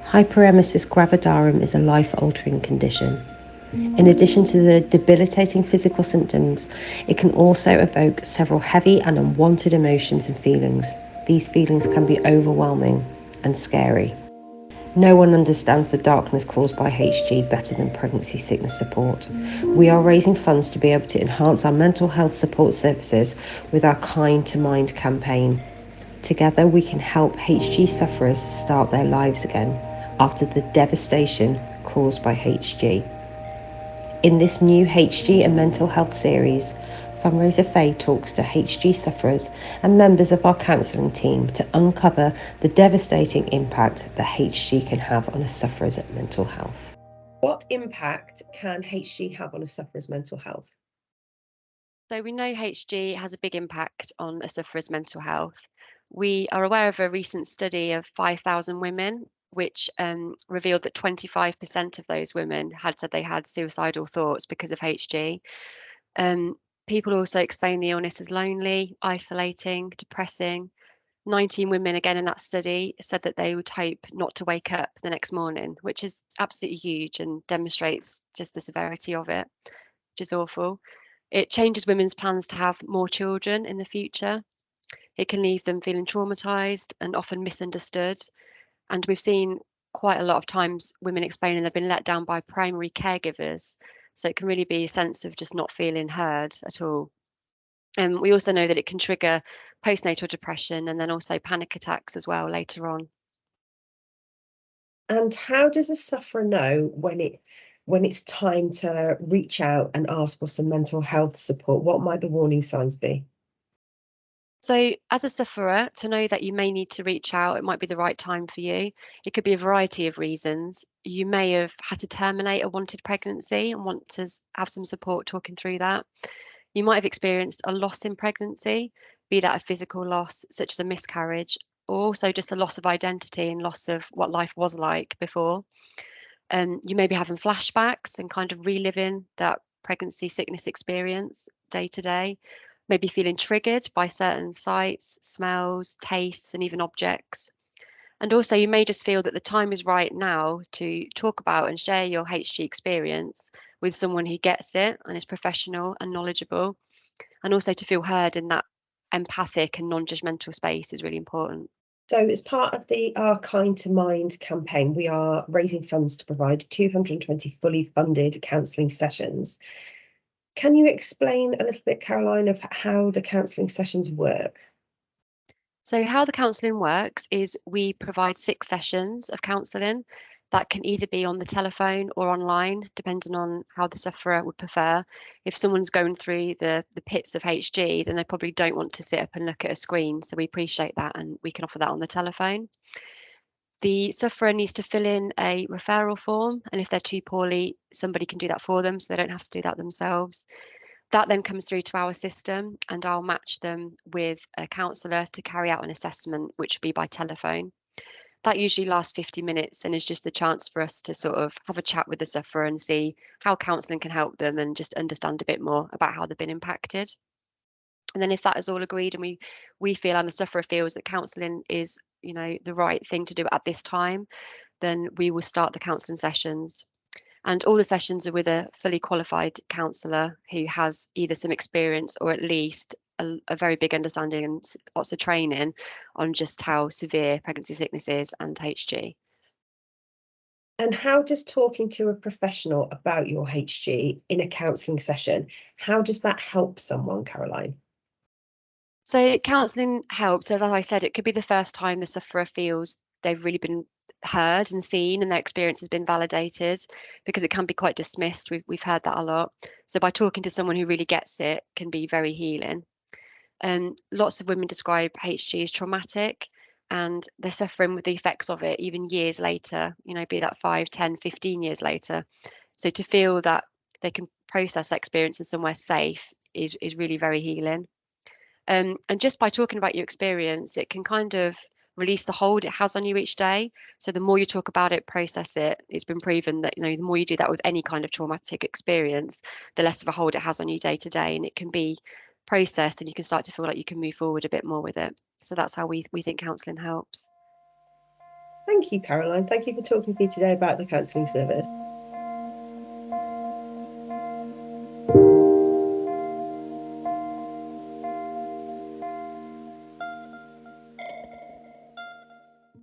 Hyperemesis gravidarum is a life-altering condition. In addition to the debilitating physical symptoms, it can also evoke several heavy and unwanted emotions and feelings. These feelings can be overwhelming and scary. No one understands the darkness caused by HG better than pregnancy sickness support. We are raising funds to be able to enhance our mental health support services with our Kind2Mind campaign. Together we can help HG sufferers start their lives again after the devastation caused by HG. In this new HG and mental health series, Fundraiser Faye talks to HG sufferers and members of our counselling team to uncover the devastating impact that HG can have on a sufferer's mental health. What impact can HG have on a sufferer's mental health? So we know HG has a big impact on a sufferer's mental health. We are aware of a recent study of 5,000 women, which revealed that 25% of those women had said they had suicidal thoughts because of HG. People also explain the illness as lonely, isolating, depressing. 19 women, again in that study, said that they would hope not to wake up the next morning, which is absolutely huge and demonstrates just the severity of it, which is awful. It changes women's plans to have more children in the future. It can leave them feeling traumatized and often misunderstood. And we've seen quite a lot of times women explaining they've been let down by primary caregivers. So it can really be a sense of just not feeling heard at all. And we also know that it can trigger postnatal depression and then also panic attacks as well later on. And how does a sufferer know when it's time to reach out and ask for some mental health support? What might the warning signs be? So, as a sufferer, to know that you may need to reach out, it might be the right time for you. It could be a variety of reasons. You may have had to terminate a wanted pregnancy and want to have some support talking through that. You might have experienced a loss in pregnancy, be that a physical loss, such as a miscarriage, or also just a loss of identity and loss of what life was like before. You may be having flashbacks and kind of reliving that pregnancy sickness experience day to day, maybe feeling triggered by certain sights, smells, tastes, and even objects. And also, you may just feel that the time is right now to talk about and share your HG experience with someone who gets it and is professional and knowledgeable, and also to feel heard in that empathic and non-judgmental space is really important. So, as part of our Kind2Mind campaign, we are raising funds to provide 220 fully funded counselling sessions. Can you explain a little bit, Caroline, of how the counselling sessions work? So, how the counselling works is we provide 6 sessions of counselling that can either be on the telephone or online, depending on how the sufferer would prefer. If someone's going through the pits of HG, then they probably don't want to sit up and look at a screen. So, we appreciate that and we can offer that on the telephone. The sufferer needs to fill in a referral form, and if they're too poorly, somebody can do that for them so they don't have to do that themselves. That then comes through to our system, and I'll match them with a counsellor to carry out an assessment, which will be by telephone. That usually lasts 50 minutes and is just the chance for us to sort of have a chat with the sufferer and see how counselling can help them and just understand a bit more about how they've been impacted. And then if that is all agreed and we feel and the sufferer feels that counselling is, the right thing to do at this time, then we will start the counselling sessions. And all the sessions are with a fully qualified counsellor who has either some experience or at least a very big understanding and lots of training on just how severe pregnancy sickness is and HG. And how does talking to a professional about your HG in a counselling session, how does that help someone, Caroline? So counselling helps, as I said, it could be the first time the sufferer feels they've really been heard and seen and their experience has been validated, because it can be quite dismissed. We've heard that a lot. So by talking to someone who really gets it can be very healing. Lots of women describe HG as traumatic and they're suffering with the effects of it even years later, be that 5, 10, 15 years later. So to feel that they can process that experience in somewhere safe is really very healing. And just by talking about your experience, it can kind of release the hold it has on you each day. So the more you talk about it, process it, it's been proven that, the more you do that with any kind of traumatic experience, the less of a hold it has on you day to day. And it can be processed and you can start to feel like you can move forward a bit more with it. So that's how we think counselling helps. Thank you, Caroline. Thank you for talking to me today about the counselling service.